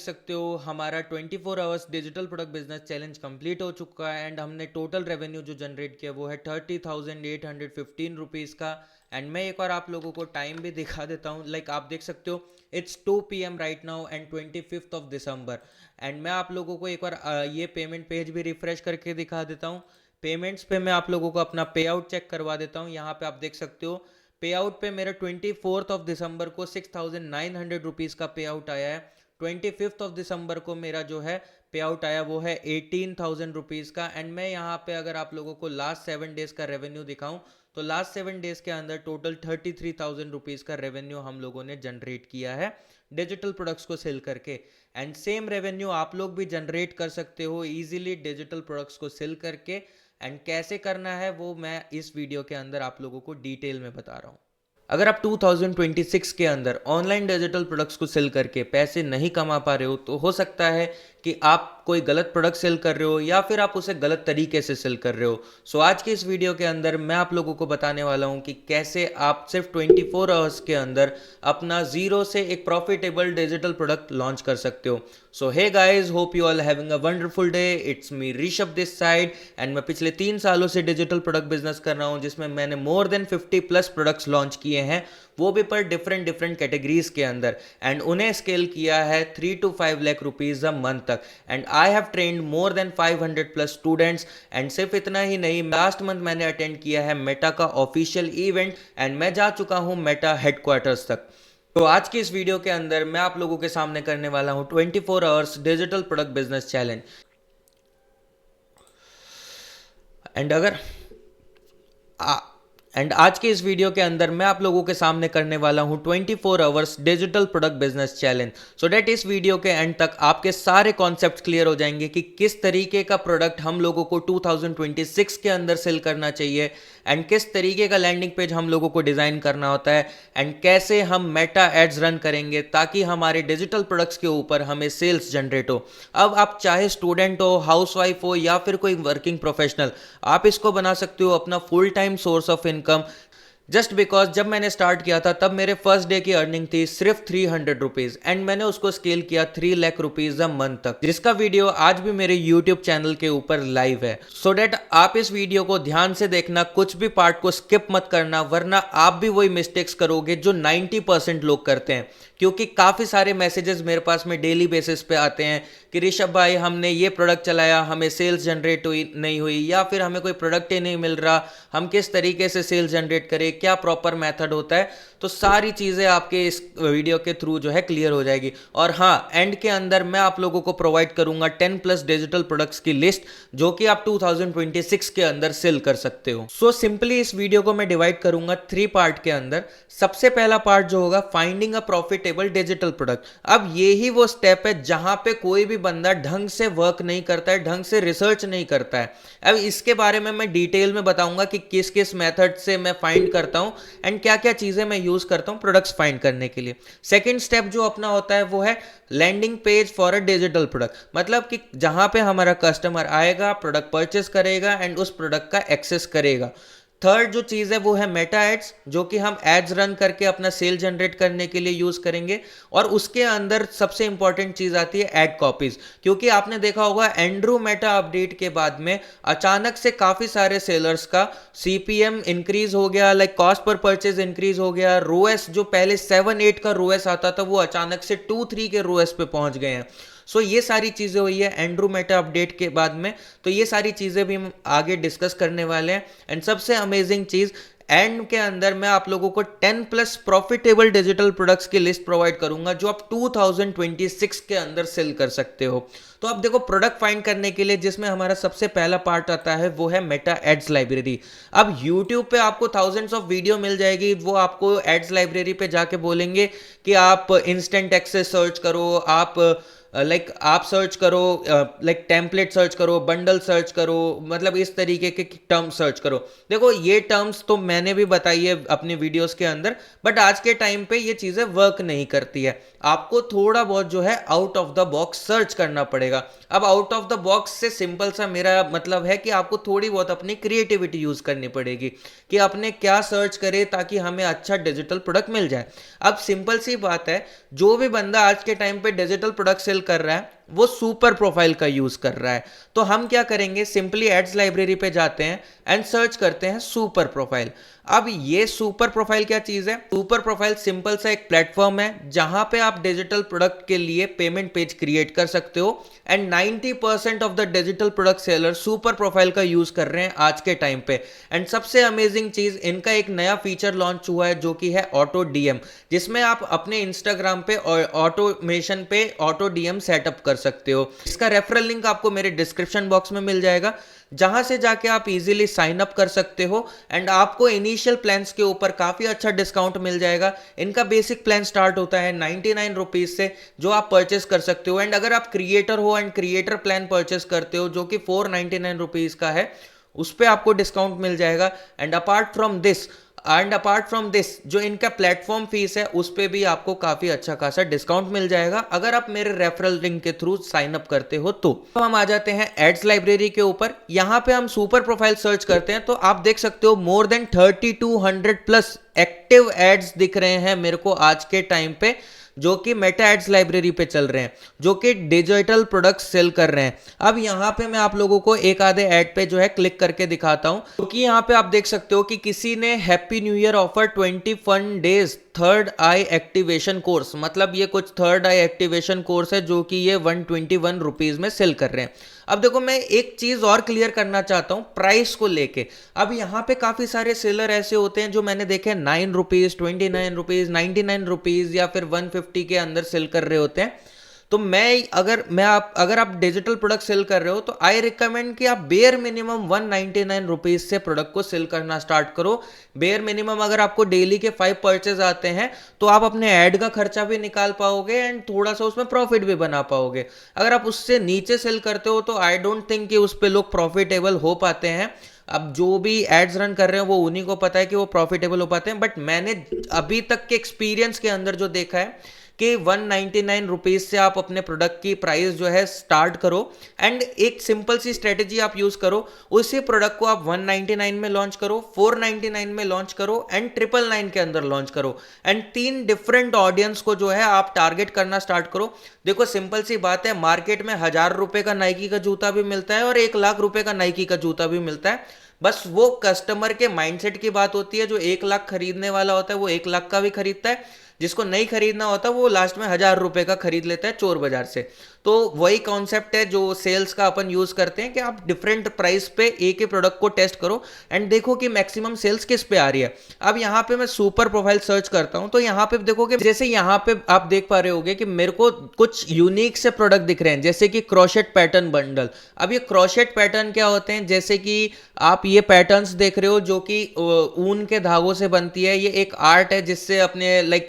सकते हो हमारा 24 hours digital product business challenge complete हो चुका है एंड हमने टोटल रेवेन्यू जो जनरेट किया वो है 30,815 रुपीज़ का। एंड मैं एक बार आप लोगों को टाइम भी दिखा देता हूँ। आप देख सकते हो it's 2 PM right now and 25th of December. And मैं आप लोगों को एक बार ये पेमेंट पेज भी रिफ्रेश करके दिखा देता हूँ। पेमेंट्स पे मैं आप लोगों को अपना पे आउट चेक करवा देता हूँ। यहाँ पे आप देख सकते हो पे आउट पे मेरा 24th ऑफ दिसंबर को 6,900 रुपीज़ का पे आउट आया है। 25th ऑफ दिसंबर को मेरा जो है पे आउट आया वो है 18,000 रुपीज़ का। एंड मैं यहाँ पे अगर आप लोगों को लास्ट 7 डेज का रेवेन्यू दिखाऊं तो लास्ट 7 डेज के अंदर टोटल 33,000 रुपीज़ का रेवेन्यू हम लोगों ने जनरेट किया है डिजिटल प्रोडक्ट्स को सेल करके। एंड सेम रेवेन्यू आप लोग भी जनरेट कर सकते हो इजीली डिजिटल प्रोडक्ट्स को सेल करके। एंड कैसे करना है वो मैं इस वीडियो के अंदर आप लोगों को डिटेल में बता रहा हूँ। अगर आप 2026 के अंदर ऑनलाइन डिजिटल प्रोडक्ट्स को सेल करके पैसे नहीं कमा पा रहे हो तो हो सकता है कि आप कोई गलत प्रोडक्ट सेल कर रहे हो या फिर आप उसे गलत तरीके से सेल कर रहे हो। सो आज की इस वीडियो के अंदर मैं आप लोगों को बताने वाला हूं कि कैसे आप सिर्फ 24 आवर्स के अंदर अपना जीरो से एक प्रॉफिटेबल डिजिटल प्रोडक्ट लॉन्च कर सकते हो। So hey guys, hope you all having a wonderful day. It's me Rishabh this side and मैं पिछले 3 सालों से डिजिटल प्रोडक्ट बिजनेस कर रहा हूं जिसमें मैंने मोर देन 50+ प्रोडक्ट्स लॉन्च किए हैं, वो भी पर डिफरेंट डिफरेंट कैटेगरीज के अंदर। एंड उन्हें स्केल किया है 3 to 5 lakh rupees a month तक। And I have trained more than 500+ students. And सिर्फ इतना ही नहीं, लास्ट मंथ मैंने अटेंड किया है मेटा का ऑफिशियल इवेंट एंड मैं जा चुका हूं मेटा हेडक्वार्टर्स तक। तो आज की इस वीडियो के अंदर मैं आप लोगों के सामने करने वाला हूं 24 hours digital product business challenge. And अगर एंड आज के इस वीडियो के अंदर मैं आप लोगों के सामने करने वाला हूं 24 hours digital product business challenge. So that इस वीडियो के एंड तक आपके सारे कॉन्सेप्ट क्लियर हो जाएंगे कि किस तरीके का प्रोडक्ट हम लोगों को 2026 के अंदर सेल करना चाहिए एंड किस तरीके का लैंडिंग पेज हम लोगों को डिजाइन करना होता है एंड कैसे हम मेटा एड्स रन करेंगे ताकि हमारे डिजिटल प्रोडक्ट्स के ऊपर हमें सेल्स जनरेट हो। अब आप चाहे स्टूडेंट हो, हाउसवाइफ हो या फिर कोई वर्किंग प्रोफेशनल, आप इसको बना सकते हो अपना full time source of income. Just because जब मैंने स्टार्ट किया था तब मेरे फर्स्ट डे की अर्निंग थी सिर्फ 300 रुपीज एंड मैंने उसको स्केल किया 3 लाख रुपीज अ मंथ तक, जिसका वीडियो आज भी मेरे यूट्यूब चैनल के ऊपर लाइव है। सो डेट आप इस वीडियो को ध्यान से देखना, कुछ भी पार्ट को स्किप मत करना वरना आप भी वही मिस्टेक्स करोगे जो 90% लोग करते हैं। क्योंकि काफ़ी सारे मैसेजेस मेरे पास में डेली बेसिस पे आते हैं कि ऋषभ भाई हमने ये प्रोडक्ट चलाया, हमें सेल्स जनरेट नहीं हुई या फिर हमें कोई प्रोडक्ट ही नहीं मिल रहा, हम किस तरीके से सेल्स जनरेट करें, क्या प्रॉपर मेथड होता है। तो सारी चीज़ें आपके इस वीडियो के थ्रू जो है क्लियर हो जाएगी। और हाँ, एंड के अंदर मैं आप लोगों को प्रोवाइड करूंगा 10+ डिजिटल प्रोडक्ट्स की लिस्ट जो कि आप 2026 के अंदर सेल कर सकते हो। सो सिंपली इस वीडियो को मैं डिवाइड करूंगा 3 पार्ट के अंदर। सबसे पहला पार्ट जो होगा finding a profitable digital product. अब ये ही वो स्टेप है जहां पे कोई भी बंदा ढंग से वर्क नहीं करता है, ढंग से रिसर्च नहीं करता है। अब इसके बारे में मैं डिटेल में बताऊंगा कि किस किस मेथड से मैं फाइंड करता हूं एंड क्या क्या चीजें मैं यूज करता हूं प्रोडक्ट्स फाइंड करने के लिए। सेकंड स्टेप जो अपना होता है वो है landing page for a digital product, मतलब कि जहां पे हमारा कस्टमर आएगा, प्रोडक्ट परचेस करेगा एंड उस प्रोडक्ट का एक्सेस करेगा। थर्ड जो चीज़ है वो है मेटा एड्स, जो कि हम एड्स रन करके अपना सेल जनरेट करने के लिए यूज़ करेंगे। और उसके अंदर सबसे इंपॉर्टेंट चीज़ आती है एड कॉपीज, क्योंकि आपने देखा होगा एंड्रू मेटा अपडेट के बाद में अचानक से काफ़ी सारे सेलर्स का CPM इंक्रीज हो गया, like cost per purchase increase हो गया। रोएस जो पहले 7-8 का रोएस आता था वो अचानक से 2-3 के रोएस पे पहुंच गए हैं। सो ये सारी चीज़ें हुई है एंड्रू मेटा अपडेट के बाद में, तो ये सारी चीज़ें भी हम आगे डिस्कस करने वाले हैं। एंड सबसे अमेजिंग चीज़, एंड के अंदर मैं आप लोगों को 10+ प्रॉफिटेबल डिजिटल प्रोडक्ट्स की लिस्ट प्रोवाइड करूंगा जो आप 2026 के अंदर सेल कर सकते हो। तो अब देखो, प्रोडक्ट फाइंड करने के लिए जिसमें हमारा सबसे पहला पार्ट आता है वो है मेटा एड्स लाइब्रेरी। अब यूट्यूब पे आपको थाउजेंड्स ऑफ वीडियो मिल जाएगी, वो आपको एड्स लाइब्रेरी पे जाके बोलेंगे कि आप इंस्टेंट एक्सेस सर्च करो, आप आप सर्च करो, टेम्पलेट सर्च करो, बंडल सर्च करो, मतलब इस तरीके के टर्म सर्च करो। देखो, ये टर्म्स तो मैंने भी बताई है अपने वीडियोस के अंदर, बट आज के टाइम पे ये चीज़ें वर्क नहीं करती है। आपको थोड़ा बहुत जो है out of the box search करना पड़ेगा। अब आउट ऑफ द बॉक्स से सिंपल सा मेरा मतलब है कि आपको थोड़ी बहुत अपनी क्रिएटिविटी यूज करनी पड़ेगी कि आपने क्या सर्च करे ताकि हमें अच्छा डिजिटल प्रोडक्ट मिल जाए। अब सिंपल सी बात है, जो भी बंदा आज के टाइम पे डिजिटल प्रोडक्ट सेल सेल कर रहा है वो सुपर प्रोफाइल का यूज कर रहा है। तो हम क्या करेंगे, सिंपली एड्स लाइब्रेरी पे जाते हैं एंड सर्च करते हैं सुपर प्रोफाइल। अब ये सुपर प्रोफाइल क्या चीज है? सुपर प्रोफाइल सिंपल सा एक प्लेटफॉर्म है जहां पे आप डिजिटल प्रोडक्ट के लिए पेमेंट पेज क्रिएट कर सकते हो and 90% of the digital product seller super profile का यूज कर रहे हैं आज के टाइम पे। एंड सबसे अमेजिंग चीज, इनका एक नया फीचर लॉन्च हुआ है जो कि है ऑटो डीएम, जिसमें आप अपने इंस्टाग्राम पे और ऑटोमेशन पे ऑटो डीएम सेटअप कर सकते हो। इसका रेफरल लिंक आपको मेरे डिस्क्रिप्शन बॉक्स में मिल जाएगा, जहां से जाके आप इजीली साइन अप कर सकते हो एंड आपको इनिशियल प्लान्स के ऊपर काफी अच्छा डिस्काउंट मिल जाएगा। इनका बेसिक प्लान स्टार्ट होता है 99 रुपीज से, जो आप परचेस कर सकते हो। एंड अगर आप क्रिएटर हो एंड क्रिएटर प्लान परचेस करते हो जो कि 499 रुपीज का है, उस पर आपको डिस्काउंट मिल जाएगा। एंड अपार्ट फ्रॉम दिस जो इनका प्लेटफॉर्म फीस है उस पे भी आपको काफी अच्छा खासा डिस्काउंट मिल जाएगा अगर आप मेरे रेफरल लिंक के थ्रू साइन अप करते हो। तो हम आ जाते हैं एड्स लाइब्रेरी के ऊपर। यहां पे हम सुपर प्रोफाइल सर्च करते हैं तो आप देख सकते हो more than 3200 plus active ads दिख रहे हैं मेरे को आज के टाइम पे, जो कि मेटा एड्स लाइब्रेरी पे चल रहे हैं, जो कि डिजिटल प्रोडक्ट्स सेल कर रहे हैं। अब यहाँ पे मैं आप लोगों को एक आधे ऐड पे जो है क्लिक करके दिखाता हूँ, क्योंकि यहाँ पे आप देख सकते हो कि किसी ने happy new year offer 21 days third eye activation course, मतलब ये कुछ थर्ड आई एक्टिवेशन कोर्स है जो कि ये 121 रुपीज में सेल कर रहे हैं। अब देखो मैं एक चीज और क्लियर करना चाहता हूं प्राइस को लेके। अब यहाँ पे काफी सारे सेलर ऐसे होते हैं जो मैंने देखे 9 रुपीज, 29 रुपीज, 99 रुपीज या फिर 150 के अंदर सेल कर रहे होते हैं। तो अगर आप डिजिटल प्रोडक्ट सेल कर रहे हो तो आई रिकमेंड कि आप बेयर मिनिमम 199 रुपीज से प्रोडक्ट को सेल करना स्टार्ट करो। बेयर मिनिमम अगर आपको डेली के 5 परचेज आते हैं तो आप अपने ऐड का खर्चा भी निकाल पाओगे एंड थोड़ा सा उसमें प्रॉफिट भी बना पाओगे। अगर आप उससे नीचे सेल करते हो तो आई डोंट थिंक कि उस पर लोग प्रॉफिटेबल हो पाते हैं। अब जो भी एड्स रन कर रहे हैं वो उन्हीं को पता है कि वो प्रॉफिटेबल हो पाते हैं, बट मैंने अभी तक के एक्सपीरियंस के अंदर जो देखा है कि 199 रुपीज से आप अपने प्रोडक्ट की प्राइस जो है स्टार्ट करो एंड एक सिंपल सी स्ट्रेटेजी आप यूज करो। उसी प्रोडक्ट को आप 199 में लॉन्च करो, 499 में लॉन्च करो एंड 999 के अंदर लॉन्च करो एंड 3 डिफरेंट ऑडियंस को जो है आप टारगेट करना स्टार्ट करो। देखो सिंपल सी बात है, मार्केट में 1000 रुपए का नाइकी का जूता भी मिलता है और 1 लाख रुपए का नाइकी का जूता भी मिलता है। बस वो कस्टमर के माइंडसेट की बात होती है। जो 1 लाख खरीदने वाला होता है वो 1 लाख का भी खरीदता है, जिसको नहीं खरीदना होता वो लास्ट में 1000 रुपए का खरीद लेता है चोर बाजार से। तो वही कॉन्सेप्ट है जो सेल्स का अपन यूज करते हैं कि आप डिफरेंट प्राइस पे एक ही प्रोडक्ट को टेस्ट करो एंड देखो कि मैक्सिमम सेल्स किस पे आ रही है। अब यहाँ पे मैं सुपर प्रोफाइल सर्च करता हूँ तो यहाँ पे देखोगे, जैसे यहाँ पे आप देख पा रहे होगे कि मेरे को कुछ यूनिक से प्रोडक्ट दिख रहे हैं, जैसे कि क्रोशेट पैटर्न बंडल। अब ये क्रोशेट पैटर्न क्या होते हैं, जैसे कि आप ये पैटर्न्स देख रहे हो जो कि ऊन के धागों से बनती है। ये एक आर्ट है जिससे अपने लाइक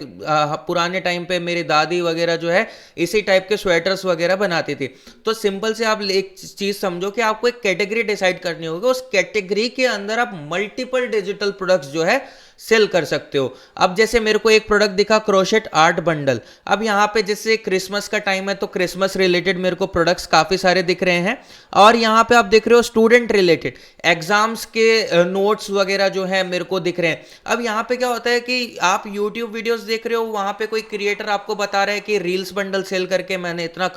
पुराने टाइम पे मेरी दादी वगैरह जो है इसी टाइप के स्वेटर्स वगैरह बनाती थी। तो सिंपल से आप एक चीज समझो कि आपको एक कैटेगरी डिसाइड करनी होगी, उस कैटेगरी के अंदर आप मल्टीपल डिजिटल प्रोडक्ट्स जो है सेल कर सकते हो। अब जैसे मेरे को एक प्रोडक्ट दिखा क्रोशेट आर्ट बंडल। अब यहाँ पे जैसे क्रिसमस का टाइम है तो क्रिसमस रिलेटेड मेरे को प्रोडक्ट्स काफी सारे दिख रहे हैं और यहाँ पे आप देख रहे हो स्टूडेंट रिलेटेड एग्जाम्स के नोट्स वगैरह जो है मेरे को दिख रहे हैं। अब यहाँ पे क्या होता है कि आप यूट्यूब वीडियोस देख रहे हो, वहां पे कोई क्रिएटर आपको बता रहा है कि रील्स बंडल सेल करके मैंने इतना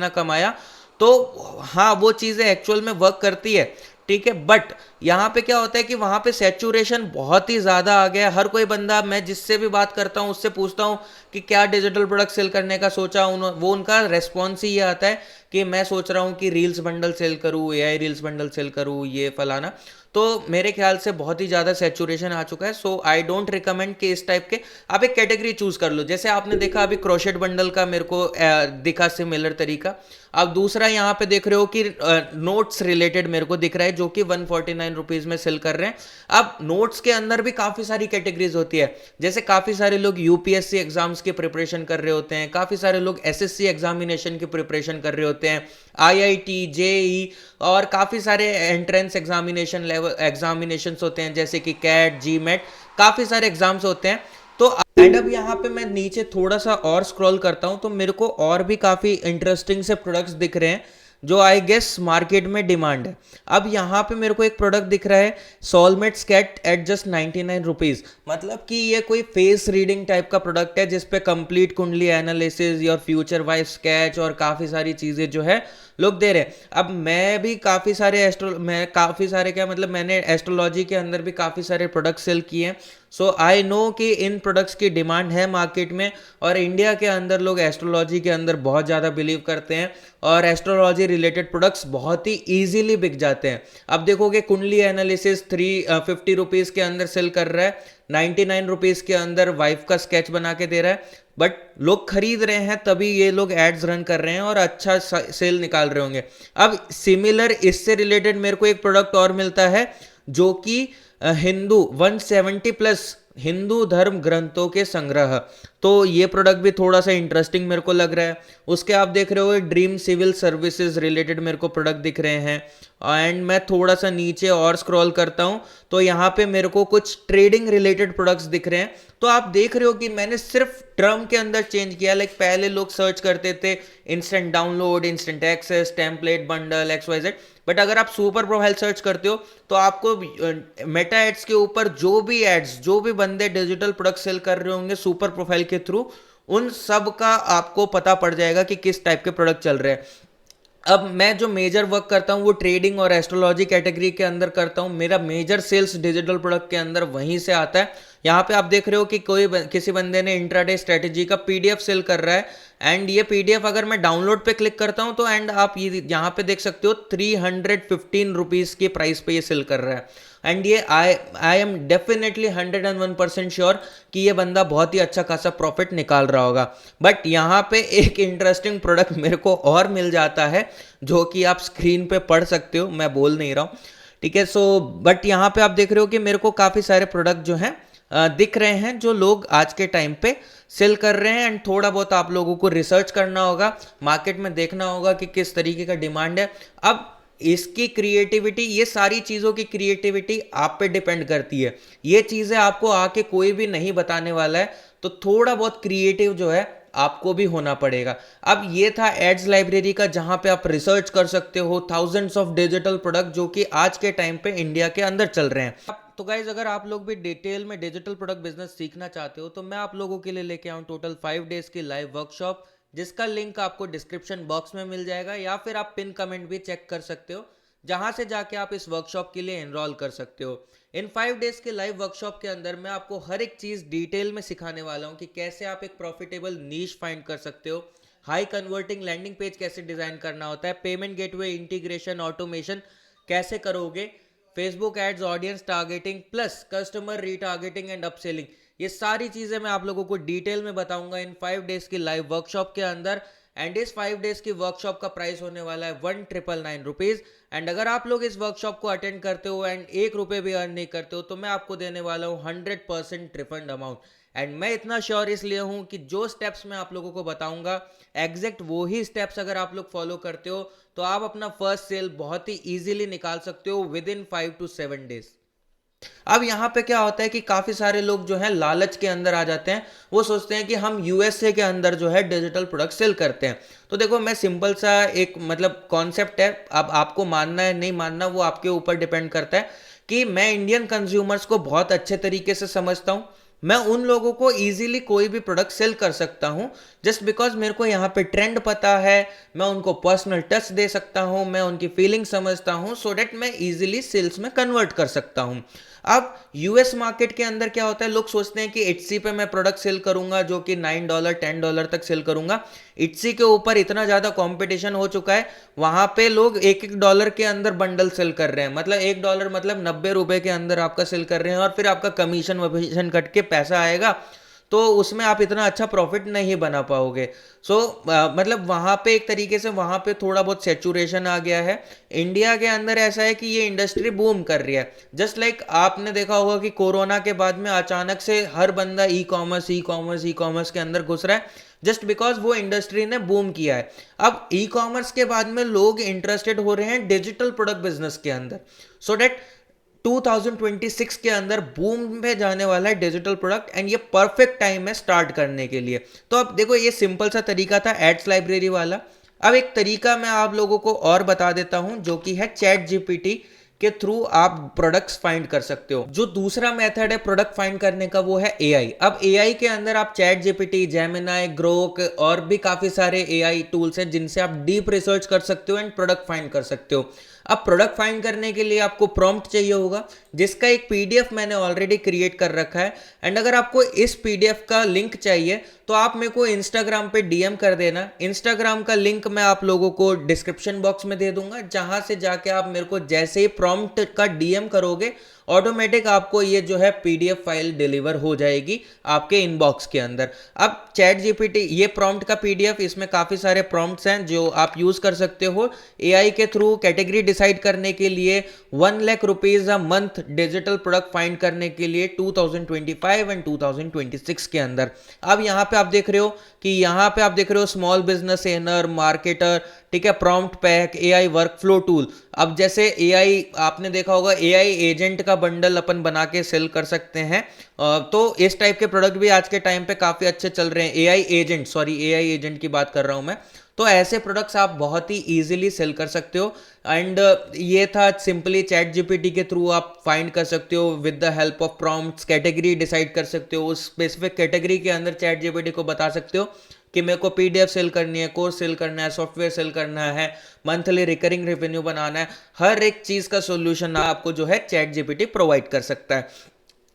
कमाया, तो हाँ वो चीजें एक्चुअल में वर्क करती है, ठीक है। बट यहाँ पे क्या होता है कि वहां पे सैचुरेशन बहुत ही ज्यादा आ गया है। हर कोई बंदा, मैं जिससे भी बात करता हूँ उससे पूछता हूँ कि क्या डिजिटल प्रोडक्ट सेल करने का सोचा, वो उनका रेस्पॉन्स ही ये आता है कि मैं सोच रहा हूँ कि रील्स बंडल सेल करूँ, एआई रील्स बंडल सेल करूँ, ये फलाना। तो मेरे ख्याल से बहुत ही ज़्यादा सैचुरेशन आ चुका है। सो आई डोंट रिकमेंड कि इस टाइप के आप एक कैटेगरी चूज कर लो। जैसे आपने देखा अभी क्रोशेट बंडल का मेरे को दिखा सिमिलर तरीका। अब दूसरा यहाँ पे देख रहे हो कि नोट्स रिलेटेड मेरे को दिख रहा है जो कि 149 रुपीज में सेल कर रहे हैं। अब नोट्स के अंदर भी काफी सारी कैटेगरीज होती है, जैसे काफी सारे लोग यूपीएससी एग्जाम्स की प्रिपरेशन कर रहे होते हैं, काफी सारे लोग एसएससी एग्जामिनेशन की प्रिपरेशन कर रहे होते हैं, आईआईटी, जेई और काफी सारे एंट्रेंस एग्जामिनेशन लेवल एग्जामिनेशंस होते हैं जैसे कि कैट, जीमेट, काफी सारे एग्जाम्स होते हैं। तो एंड अब यहाँ पे मैं नीचे थोड़ा सा और स्क्रॉल करता हूँ तो मेरे को और भी काफी इंटरेस्टिंग से प्रोडक्ट्स दिख रहे हैं जो आई गेस मार्केट में डिमांड है। अब यहाँ पे मेरे को एक प्रोडक्ट दिख रहा है soulmate skate at just 99 rupees, मतलब कि ये कोई फेस रीडिंग टाइप का प्रोडक्ट है जिसपे कंप्लीट कुंडली एनालिसिस और फ्यूचर वाइफ स्केच और काफ़ी सारी चीज़ें जो है लोग दे रहे हैं। अब मैं भी काफ़ी सारे क्या मतलब मैंने एस्ट्रोलॉजी के अंदर भी काफ़ी सारे प्रोडक्ट सेल किए हैं। सो आई नो कि इन प्रोडक्ट्स की डिमांड है मार्केट में, और इंडिया के अंदर लोग एस्ट्रोलॉजी के अंदर बहुत ज़्यादा बिलीव करते हैं और एस्ट्रोलॉजी रिलेटेड प्रोडक्ट्स बहुत ही ईजिली बिक जाते हैं। अब देखोगे कुंडली एनालिसिस 350 रुपीज़ के अंदर सेल कर रहा है, 99 रुपीज़ के अंदर वाइफ का स्केच बना के दे रहा है, बट लोग खरीद रहे हैं तभी ये लोग एड्स रन कर रहे हैं और अच्छा सेल निकाल रहे होंगे। अब सिमिलर इससे रिलेटेड मेरे को एक प्रोडक्ट और मिलता है जो कि हिंदू 170 प्लस हिंदू धर्म ग्रंथों के संग्रह, तो ये प्रोडक्ट भी थोड़ा सा इंटरेस्टिंग मेरे को लग रहा है। उसके आप देख रहे हो ड्रीम सिविल सर्विसेज रिलेटेड मेरे को प्रोडक्ट दिख रहे हैं, एंड मैं थोड़ा सा नीचे और स्क्रॉल करता हूं तो यहाँ पे मेरे को कुछ ट्रेडिंग रिलेटेड प्रोडक्ट्स दिख रहे हैं। तो आप देख रहे हो कि मैंने सिर्फ टर्म के अंदर चेंज किया। लाइक पहले लोग सर्च करते थे instant download, instant access, template bundle, XYZ, but अगर आप सुपर प्रोफाइल सर्च करते हो तो आपको मेटा एड्स के ऊपर जो भी बंदे डिजिटल प्रोडक्ट सेल कर रहे होंगे सुपर प्रोफाइल के थ्रू, उन सब का आपको पता पड़ जाएगा कि किस टाइप के प्रोडक्ट चल रहे हैं। अब मैं जो मेजर वर्क करता हूँ वो ट्रेडिंग और एस्ट्रोलॉजी कैटेगरी के अंदर करता हूँ। मेरा मेजर सेल्स डिजिटल प्रोडक्ट के अंदर वहीं से आता है। यहाँ पे आप देख रहे हो कि किसी बंदे ने इंट्राडे स्ट्रेटेजी का PDF सेल कर रहा है, एंड ये PDF अगर मैं डाउनलोड पे क्लिक करता हूँ तो एंड आप ये यहाँ पे देख सकते हो 315 रुपीज़ की प्राइस पे ये सेल कर रहा है। एंड ये आई एम डेफिनेटली 101% श्योर कि ये बंदा बहुत ही अच्छा खासा प्रॉफिट निकाल रहा होगा। बट यहाँ पे एक इंटरेस्टिंग प्रोडक्ट मेरे को और मिल जाता है जो कि आप स्क्रीन पे पढ़ सकते हो, मैं बोल नहीं रहा हूँ, ठीक है। सो बट यहाँ पे आप देख रहे हो कि मेरे को काफ़ी सारे प्रोडक्ट जो हैं दिख रहे हैं जो लोग आज के टाइम पे सेल कर रहे हैं, एंड थोड़ा बहुत आप लोगों को रिसर्च करना होगा, मार्केट में देखना होगा कि किस तरीके का डिमांड है। अब इसकी क्रिएटिविटी, ये सारी चीज़ों की क्रिएटिविटी आप पे डिपेंड करती है। ये चीज़ें आपको आके कोई भी नहीं बताने वाला है, तो थोड़ा बहुत क्रिएटिव जो है आपको भी होना पड़ेगा। अब ये था एड्स लाइब्रेरी का, जहां पे आप रिसर्च कर सकते हो थाउजेंड्स ऑफ डिजिटल प्रोडक्ट जो कि आज के टाइम पे इंडिया के अंदर चल रहे हैं। तो गाइज अगर आप लोग भी डिटेल में डिजिटल प्रोडक्ट बिजनेस सीखना चाहते हो तो मैं आप लोगों के लिए लेके आऊँ टोटल 5 डेज की लाइव वर्कशॉप, जिसका लिंक आपको डिस्क्रिप्शन बॉक्स में मिल जाएगा, या फिर आप पिन कमेंट भी चेक कर सकते हो, जहां से जाके आप इस वर्कशॉप के लिए एनरोल कर सकते हो। इन 5 डेज के लाइव वर्कशॉप के अंदर मैं आपको हर एक चीज़ डिटेल में सिखाने वाला हूं कि कैसे आप एक प्रॉफिटेबल नीश फाइंड कर सकते हो, हाई कन्वर्टिंग लैंडिंग पेज कैसे डिज़ाइन करना होता है, पेमेंट गेटवे इंटीग्रेशन ऑटोमेशन कैसे करोगे, Facebook ads, audience targeting plus customer retargeting and upselling, ये सारी चीज़ें मैं आप लोगों को डिटेल में बताऊंगा इन 5 डेज की लाइव वर्कशॉप के अंदर। एंड इस 5 डेज की वर्कशॉप का प्राइस होने वाला है 1999 रुपीज़। एंड अगर आप लोग इस वर्कशॉप को अटेंड करते हो एंड 1 रुपये भी अर्न नहीं करते हो तो मैं आपको देने वाला हूँ 100% रिफंड अमाउंट। एंड मैं इतना श्योर इसलिए हूँ कि जो स्टेप्स मैं आप लोगों को बताऊंगा एग्जैक्ट वो ही स्टेप्स अगर आप लोग फॉलो करते हो तो आप अपना फर्स्ट सेल बहुत ही ईजिली निकाल सकते हो विद इन 5 to 7 डेज। अब यहाँ पे क्या होता है कि काफी सारे लोग जो है लालच के अंदर आ जाते हैं, वो सोचते हैं कि हम USA के अंदर जो है डिजिटल प्रोडक्ट सेल करते हैं। तो देखो मैं सिंपल सा एक मतलब कॉन्सेप्ट है, अब आपको मानना है नहीं मानना वो आपके ऊपर डिपेंड करता है, कि मैं इंडियन कंज्यूमर्स को बहुत अच्छे तरीके से समझता हूँ। मैं उन लोगों को इजीली कोई भी प्रोडक्ट सेल कर सकता हूं जस्ट बिकॉज मेरे को यहाँ पे ट्रेंड पता है, मैं उनको पर्सनल टच दे सकता हूं, मैं उनकी फीलिंग समझता हूं, सो डेट मैं इजीली सेल्स में कन्वर्ट कर सकता हूं। अब यूएस मार्केट के अंदर क्या होता है, लोग सोचते हैं कि इट्सी पे मैं प्रोडक्ट सेल करूंगा जो कि $9 $10 तक सेल करूंगा। इट्सी के ऊपर इतना ज्यादा कंपटीशन हो चुका है, वहां पे लोग $1 के अंदर बंडल सेल कर रहे हैं, मतलब $1 मतलब 90 रुपए के अंदर आपका सेल कर रहे हैं, और फिर आपका कमीशन वमीशन कट के पैसा आएगा तो उसमें आप इतना अच्छा प्रॉफिट नहीं बना पाओगे। मतलब वहाँ पे एक तरीके से वहाँ पे थोड़ा बहुत सेचुरेशन आ गया है। इंडिया के अंदर ऐसा है कि ये इंडस्ट्री बूम कर रही है, जस्ट लाइक आपने देखा होगा कि कोरोना के बाद में अचानक से हर बंदा ई कॉमर्स के अंदर घुस रहा है, जस्ट बिकॉज वो इंडस्ट्री ने बूम किया है। अब ई कॉमर्स के बाद में लोग इंटरेस्टेड हो रहे हैं डिजिटल प्रोडक्ट बिजनेस के अंदर, सो डेट 2026 के अंदर बूम में जाने वाला है डिजिटल प्रोडक्ट, एंड ये परफेक्ट टाइम है स्टार्ट करने के लिए। तो अब देखो ये सिंपल सा तरीका था एड्स लाइब्रेरी वाला, अब एक तरीका मैं आप लोगों को और बता देता हूं, जो कि है चैट जीपीटी के थ्रू आप प्रोडक्ट्स फाइंड कर सकते हो। जो दूसरा मेथड है प्रोडक्ट फाइंड करने का, वो है एआई। अब एआई के अंदर आप चैट जीपीटी, जेमिनाई, ग्रोक और भी काफी सारे एआई टूल्स हैं जिनसे आप डीप रिसर्च कर सकते हो एंड प्रोडक्ट फाइंड कर सकते हो। अब प्रोडक्ट फाइंड करने के लिए आपको प्रॉम्प्ट चाहिए होगा, जिसका एक पीडीएफ मैंने ऑलरेडी क्रिएट कर रखा है। एंड अगर आपको इस पीडीएफ का लिंक चाहिए तो आप मेरे को इंस्टाग्राम पे डीएम कर देना। इंस्टाग्राम का लिंक मैं आप लोगों को डिस्क्रिप्शन बॉक्स में दे दूंगा, जहां से जाके आप मेरे को जैसे ही प्रॉम्प्ट का डीएम करोगे, ऑटोमेटिक आपको ये जो है पीडीएफ फाइल डिलीवर हो जाएगी आपके इनबॉक्स के अंदर। अब चैट जीपीटी ये प्रॉम्प्ट का पीडीएफ, इसमें काफी सारे प्रॉम्प्ट्स हैं जो आप यूज कर सकते हो एआई के थ्रू कैटेगरी डिसाइड करने के लिए, 1 lakh rupees a month digital product find करने के लिए 2025 एंड 2026 के अंदर। अब यहाँ पे आप देख रहे हो कि यहाँ पे आप देख रहे हो स्मॉल बिजनेस एनर, मार्केटर, ठीक है, prompt pack, AI workflow tool. अब जैसे एआई आपने देखा होगा, एआई एजेंट का बंडल अपन बना के सेल कर सकते हैं। तो इस टाइप के प्रोडक्ट भी आज के टाइम पे काफी अच्छे चल रहे हैं। एआई एजेंट की बात कर रहा हूं मैं। तो ऐसे प्रोडक्ट्स आप बहुत ही इजीली सेल कर सकते हो। एंड ये था सिंपली चैट जीपीटी के थ्रू आप फाइंड कर सकते हो with the help of prompts, category decide कर सकते हो। उस स्पेसिफिक कैटेगरी के अंदर चैट जीपीटी को बता सकते हो कि मेरे को पीडीएफ सेल करनी है, कोर्स सेल करना है, सॉफ्टवेयर सेल करना है, मंथली रिकरिंग रेवेन्यू बनाना है। हर एक चीज का सोल्यूशन आपको जो है चैट जीपीटी प्रोवाइड कर सकता है।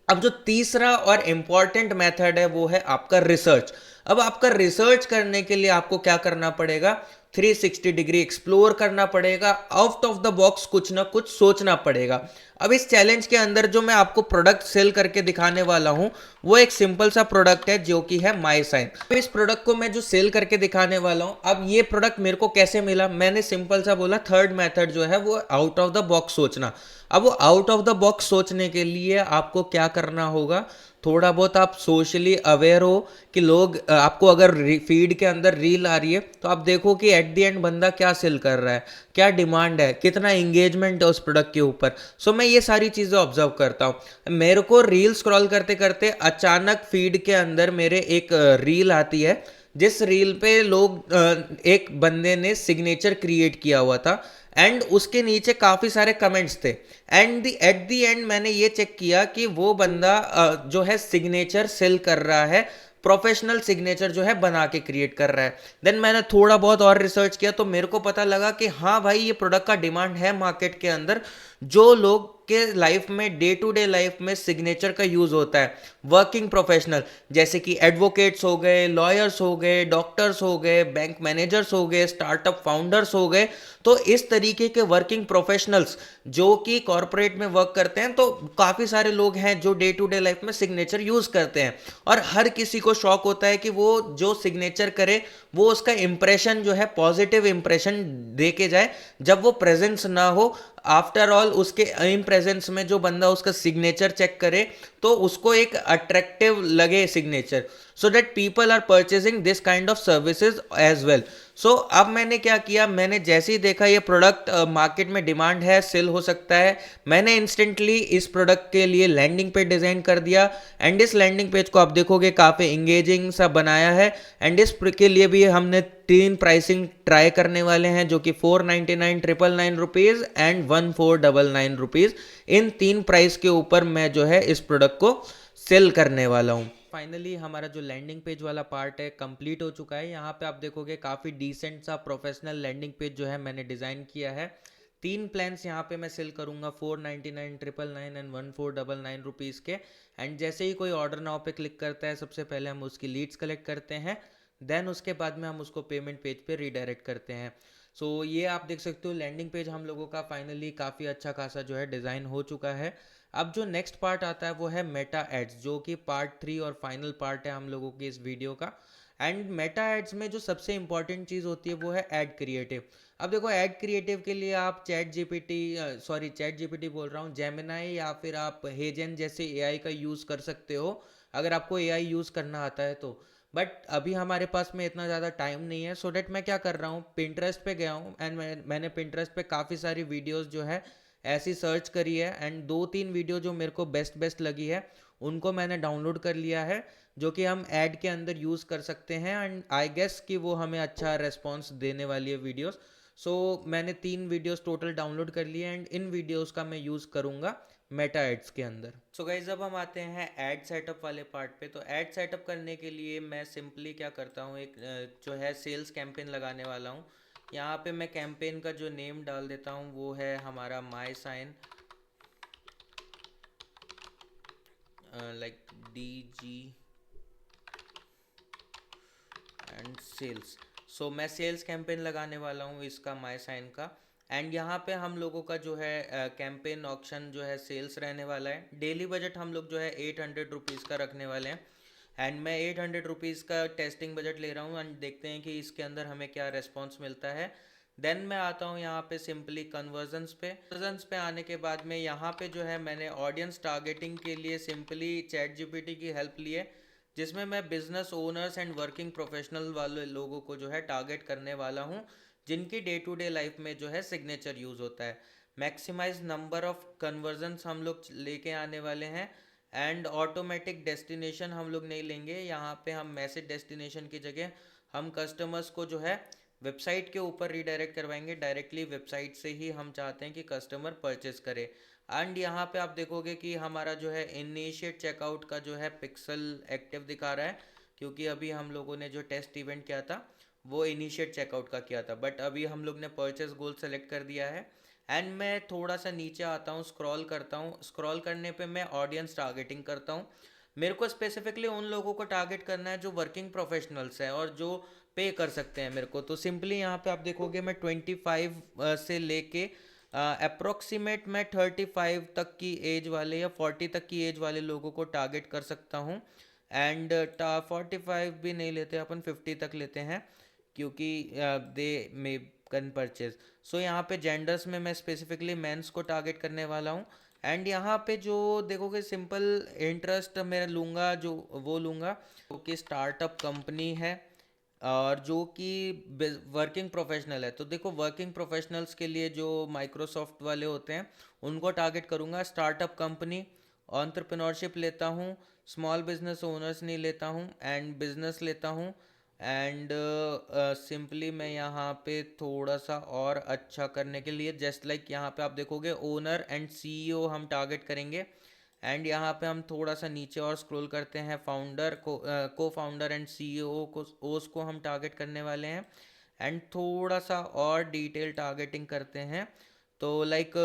अब जो तीसरा और इंपॉर्टेंट मेथड है वो है आपका रिसर्च। अब आपका रिसर्च करने के लिए आपको क्या करना पड़ेगा, 360 डिग्री एक्सप्लोर करना पड़ेगा, आउट ऑफ द बॉक्स कुछ ना कुछ सोचना पड़ेगा। अब इस चैलेंज के अंदर जो मैं आपको प्रोडक्ट सेल करके दिखाने वाला हूं, वो एक सिंपल सा प्रोडक्ट है जो कि है माई साइन। तो इस प्रोडक्ट को मैं जो सेल करके दिखाने वाला हूं, अब ये प्रोडक्ट मेरे को कैसे मिला, मैंने सिंपल सा बोला, थर्ड मेथड जो है वो आउट ऑफ द बॉक्स सोचना। अब वो आउट ऑफ द बॉक्स सोचने के लिए आपको क्या करना होगा, थोड़ा बहुत आप सोशली अवेयर हो कि लोग आपको अगर फीड के अंदर रील आ रही है तो आप देखो कि एट द एंड बंदा क्या सेल कर रहा है, क्या डिमांड है, कितना इंगेजमेंट है उस प्रोडक्ट के ऊपर। सो मैं ये सारी चीज़ें ऑब्जर्व करता हूँ। मेरे को रील स्क्रॉल करते करते अचानक फीड के अंदर मेरे एक रील आती है, जिस रील पे लोग एक बंदे ने सिग्नेचर क्रिएट किया हुआ था एंड उसके नीचे काफी सारे कमेंट्स थे। एंड एट द एंड मैंने ये चेक किया कि वो बंदा जो है सिग्नेचर सेल कर रहा है, प्रोफेशनल सिग्नेचर जो है बना के क्रिएट कर रहा है। देन मैंने थोड़ा बहुत और रिसर्च किया तो मेरे को पता लगा कि हाँ भाई, ये प्रोडक्ट का डिमांड है मार्केट के अंदर। जो लोग के लाइफ में, डे टू डे लाइफ में सिग्नेचर का यूज होता है, वर्किंग प्रोफेशनल जैसे कि एडवोकेट्स हो गए, लॉयर्स हो गए, डॉक्टर्स हो गए, बैंक मैनेजर्स हो गए, स्टार्टअप फाउंडर्स हो गए। तो इस तरीके के वर्किंग प्रोफेशनल्स जो कि कॉर्पोरेट में वर्क करते हैं, तो काफी सारे लोग हैं जो डे टू डे लाइफ में सिग्नेचर यूज करते हैं। और हर किसी को शौक होता है कि वो जो सिग्नेचर करे वो उसका इंप्रेशन जो है पॉजिटिव इंप्रेशन दे के जाए, जब वो प्रेजेंस ना हो। आफ्टर ऑल उसके इन प्रेजेंस में जो बंदा उसका सिग्नेचर चेक करे तो उसको एक अट्रैक्टिव लगे signature, so that people are purchasing this kind of services as well. So अब मैंने क्या किया, मैंने जैसे ही देखा ये प्रोडक्ट मार्केट में डिमांड है, सेल हो सकता है, मैंने इंस्टेंटली इस प्रोडक्ट के लिए लैंडिंग पेज डिजाइन कर दिया। एंड इस लैंडिंग पेज को आप देखोगे काफी इंगेजिंग सा बनाया है। एंड इस के लिए भी हमने 3 प्राइसिंग ट्राई करने वाले हैं, जो कि 499, 999 rupees and 1499 rupees. In 3 price के ऊपर मैं जो है इस प्रोडक्ट को सेल करने वाला हूँ। फाइनली हमारा जो लैंडिंग पेज वाला पार्ट है कंप्लीट हो चुका है। यहाँ पे आप देखोगे काफ़ी डिसेंट सा प्रोफेशनल लैंडिंग पेज जो है मैंने डिज़ाइन किया है। 3 प्लान्स यहाँ पे मैं सेल करूँगा, 499, 999 एंड 1499 रुपीज़ के। एंड जैसे ही कोई ऑर्डर नाउ पे क्लिक करता है, सबसे पहले हम उसकी लीड्स कलेक्ट करते हैं, देन उसके बाद में हम उसको पेमेंट पेज पे रीडायरेक्ट करते हैं। सो ये आप देख सकते हो लैंडिंग पेज हम लोगों का फाइनली काफ़ी अच्छा खासा जो है डिज़ाइन हो चुका है। अब जो नेक्स्ट पार्ट आता है वो है मेटा एड्स, जो कि पार्ट 3 और फाइनल पार्ट है हम लोगों की इस वीडियो का। एंड मेटा एड्स में जो सबसे इंपॉर्टेंट चीज़ होती है वो है ऐड क्रिएटिव। अब देखो, ऐड क्रिएटिव के लिए आप चैट जीपीटी बोल रहा हूँ, जेमिनाई या फिर आप हेजन जैसे एआई का यूज़ कर सकते हो, अगर आपको एआई यूज़ करना आता है तो। बट अभी हमारे पास में इतना ज़्यादा टाइम नहीं है, सो डैट मैं क्या कर रहा हूँ, पिंटरेस्ट पे गया हूँ एंड मैंने पिंटरेस्ट पे काफ़ी सारी वीडियोस जो है ऐसी सर्च करी है। एंड 2-3 वीडियो जो मेरे को बेस्ट लगी है उनको मैंने डाउनलोड कर लिया है, जो कि हम ऐड के अंदर यूज़ कर सकते हैं, एंड आई गेस कि वो हमें अच्छा रेस्पॉन्स देने वाली है वीडियोस। सो मैंने 3 वीडियोस टोटल डाउनलोड कर लिए एंड इन वीडियोस का मैं यूज़ करूँगा मेटा एड्स के अंदर। सो गाइज अब हम आते हैं ऐड सेटअप वाले पार्ट पे। तो ऐड सेटअप करने के लिए मैं सिंपली क्या करता हूँ, एक जो है सेल्स कैंपेन लगाने वाला हूँ। यहाँ पे मैं कैंपेन का जो नेम डाल देता हूँ वो है हमारा my sign, like DG and sales. So मैं सेल्स कैंपेन लगाने वाला हूँ इसका माई साइन का। एंड यहाँ पे हम लोगों का जो है कैंपेन ऑप्शन जो है सेल्स रहने वाला है। डेली बजट हम लोग जो है 800 रुपीज़ का रखने वाले हैं। एंड मैं 800 रुपीज़ का टेस्टिंग बजट ले रहा हूँ एंड देखते हैं कि इसके अंदर हमें क्या रेस्पॉन्स मिलता है। देन मैं आता हूँ यहाँ पे सिंपली कन्वर्जन्स पे आने के बाद में यहाँ पे जो है मैंने ऑडियंस टारगेटिंग के लिए सिंपली चैट जीपीटी की हेल्प ली है, जिसमें मैं business owners and working professional वाले लोगों को जो है टारगेट करने वाला हूँ, जिनकी डे टू डे लाइफ में जो है सिग्नेचर यूज़ होता है। मैक्सिमाइज नंबर ऑफ कन्वर्जन्स हम लोग लेके आने वाले हैं। एंड ऑटोमेटिक डेस्टिनेशन हम लोग नहीं लेंगे, यहाँ पे हम मैसेज डेस्टिनेशन की जगह हम कस्टमर्स को जो है वेबसाइट के ऊपर रीडायरेक्ट करवाएंगे। डायरेक्टली वेबसाइट से ही हम चाहते हैं कि कस्टमर परचेज करे। एंड यहाँ पे आप देखोगे कि हमारा जो है इनिशिएट चेकआउट का जो है पिक्सल एक्टिव दिखा रहा है, क्योंकि अभी हम लोगों ने जो टेस्ट इवेंट किया था वो इनिशिएट चेकआउट का किया था, बट अभी हम लोग ने परचेज गोल सेलेक्ट कर दिया है। एंड मैं थोड़ा सा नीचे आता हूँ, स्क्रॉल करता हूँ। स्क्रॉल करने पे मैं ऑडियंस टारगेटिंग करता हूँ। मेरे को स्पेसिफिकली उन लोगों को टारगेट करना है जो वर्किंग प्रोफेशनल्स हैं और जो पे कर सकते हैं मेरे को। तो सिंपली यहाँ पे आप देखोगे मैं 25 से लेके अप्रोक्सीमेट मैं 35 तक की एज वाले या 40 तक की एज वाले लोगों को टारगेट कर सकता हूँ। एंड 45 भी नहीं लेते अपन, 50 तक लेते हैं, क्योंकि दे मे कैन परचेज। सो यहाँ पे जेंडर्स में मैं स्पेसिफिकली मेंस को टारगेट करने वाला हूँ। एंड यहाँ पे जो देखोगे सिंपल इंटरेस्ट मैं लूँगा, जो वो लूँगा जो कि स्टार्टअप कंपनी है और जो कि वर्किंग प्रोफेशनल है। तो देखो वर्किंग प्रोफेशनल्स के लिए जो माइक्रोसॉफ्ट वाले होते हैं उनको टारगेट करूँगा। स्टार्टअप कंपनी, एंटरप्रेन्योरशिप लेता हूँ, स्मॉल बिजनेस ओनर्स नहीं लेता हूँ, एंड बिजनेस लेता हूँ। एंड सिंपली मैं यहाँ पे थोड़ा सा और अच्छा करने के लिए जस्ट लाइक यहाँ पे आप देखोगे ओनर एंड सीईओ हम टारगेट करेंगे। एंड यहाँ पे हम थोड़ा सा नीचे और स्क्रॉल करते हैं, फाउंडर को फाउंडर एंड सीईओ को ओस को हम टारगेट करने वाले हैं। एंड थोड़ा सा और डिटेल टारगेटिंग करते हैं, तो लाइक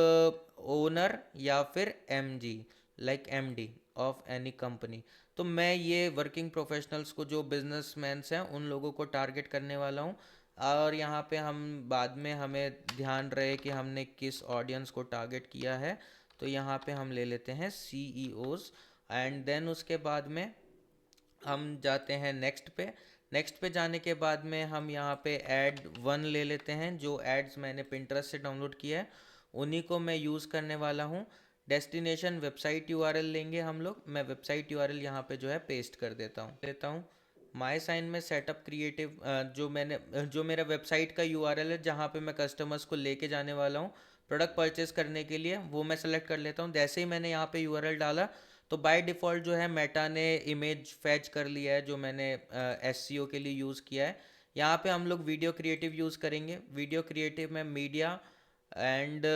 ओनर या फिर MG, like MD of any company. तो मैं ये वर्किंग प्रोफेशनल्स को जो बिजनेसमैन्स हैं उन लोगों को टारगेट करने वाला हूँ। और यहाँ पे हम बाद में हमें ध्यान रहे कि हमने किस ऑडियंस को टारगेट किया है, तो यहाँ पे हम ले लेते हैं सीईओज। एंड देन उसके बाद में हम जाते हैं नेक्स्ट पे। नेक्स्ट पे जाने के बाद में हम यहाँ पे ऐड 1 ले लेते हैं, जो एड्स मैंने पिंटरेस्ट से डाउनलोड किया है उन्हीं को मैं यूज़ करने वाला हूँ। डेस्टिनेशन वेबसाइट यूआरएल लेंगे हम लोग। मैं वेबसाइट यूआरएल यहाँ पे जो है पेस्ट कर देता हूँ। माई साइन में सेटअप क्रिएटिव जो मेरा वेबसाइट का यूआरएल है जहाँ पे मैं कस्टमर्स को लेके जाने वाला हूँ प्रोडक्ट परचेस करने के लिए, वो मैं सेलेक्ट कर लेता हूँ। जैसे ही मैंने यहाँ पे यूआरएल डाला तो बाय डिफ़ॉल्ट जो है मेटा ने इमेज फैच कर लिया है जो मैंने एसईओ के लिए यूज़ किया है। यहाँ पे हम लोग वीडियो क्रिएटिव यूज़ करेंगे। वीडियो क्रिएटिव में मीडिया एंड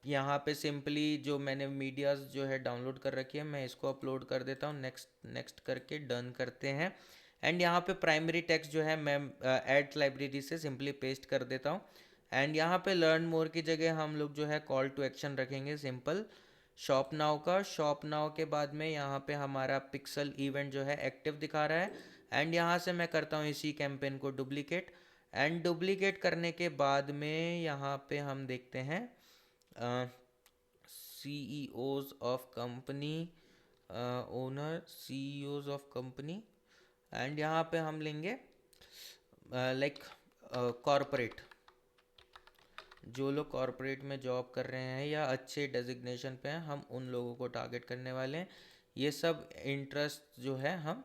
यहाँ पे सिंपली जो मैंने मीडियाज़ जो है डाउनलोड कर रखी है मैं इसको अपलोड कर देता हूँ। नेक्स्ट नेक्स्ट करके डन करते हैं। एंड यहाँ पे प्राइमरी टेक्स्ट जो है मैं ऐड लाइब्रेरी से सिंपली पेस्ट कर देता हूँ। एंड यहाँ पे लर्न मोर की जगह हम लोग जो है कॉल टू एक्शन रखेंगे सिंपल शॉप नाउ का। शॉप नाउ के बाद में यहाँ पे हमारा पिक्सल इवेंट जो है एक्टिव दिखा रहा है। एंड यहाँ से मैं करता हूँ इसी कैंपेन को डुप्लीकेट। एंड डुप्लीकेट करने के बाद में यहाँ पे हम देखते हैं CEOs of company, owner CEOs of company. And यहाँ पे हम लेंगे लाइक कॉरपोरेट, जो लोग कॉरपोरेट में जॉब कर रहे हैं या अच्छे डेजिग्नेशन पे हैं हम उन लोगों को टारगेट करने वाले हैं। ये सब इंटरेस्ट जो है हम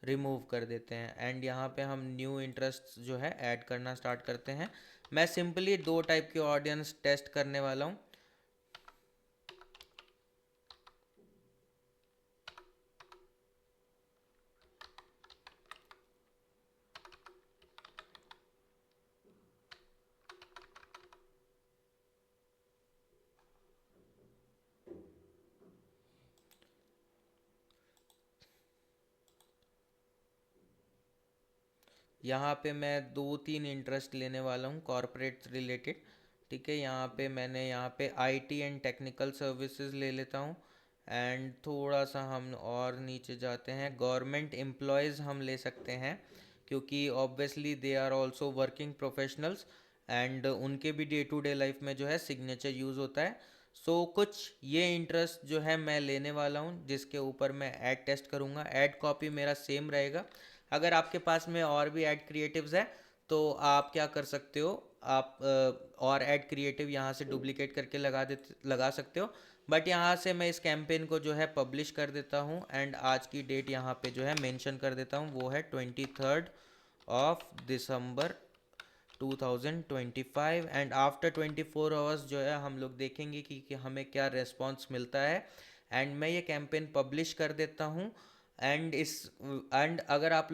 रिमूव कर देते हैं। एंड यहाँ पे हम न्यू इंटरेस्ट जो है ऐड करना स्टार्ट करते हैं। मैं सिंपली 2 टाइप के ऑडियंस टेस्ट करने वाला हूँ। यहाँ पे मैं 2-3 इंटरेस्ट लेने वाला हूँ कॉरपोरेट रिलेटेड। ठीक है, यहाँ पे आईटी एंड टेक्निकल सर्विसेज ले लेता हूँ। एंड थोड़ा सा हम और नीचे जाते हैं, गवर्नमेंट एम्प्लॉयज़ हम ले सकते हैं, क्योंकि obviously they are also working professionals and उनके भी डे टू डे लाइफ में जो है सिग्नेचर यूज़ होता है। सो कुछ ये इंटरेस्ट जो है मैं लेने वाला हूँ, जिसके ऊपर मैं ऐड टेस्ट करूँगा। ऐड कॉपी मेरा सेम रहेगा। अगर आपके पास में और भी ऐड क्रिएटिव्स है तो आप क्या कर सकते हो, आप और ऐड क्रिएटिव यहाँ से डुप्लीकेट करके लगा सकते हो। बट यहाँ से मैं इस कैंपेन को जो है पब्लिश कर देता हूँ एंड आज की डेट यहाँ पे जो है मेंशन कर देता हूँ, वो है 23 दिसंबर 2025। एंड आफ्टर 24 आवर्स जो है हम लोग देखेंगे कि हमें क्या रेस्पॉन्स मिलता है। एंड मैं ये कैंपेन पब्लिश कर देता हूँ। एंड अगर आप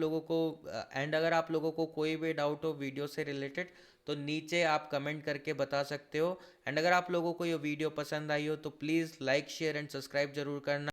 लोगों को कोई भी डाउट हो वीडियो से रिलेटेड तो नीचे आप कमेंट करके बता सकते हो। एंड अगर आप लोगों को ये वीडियो पसंद आई हो तो please like share and subscribe जरूर करना।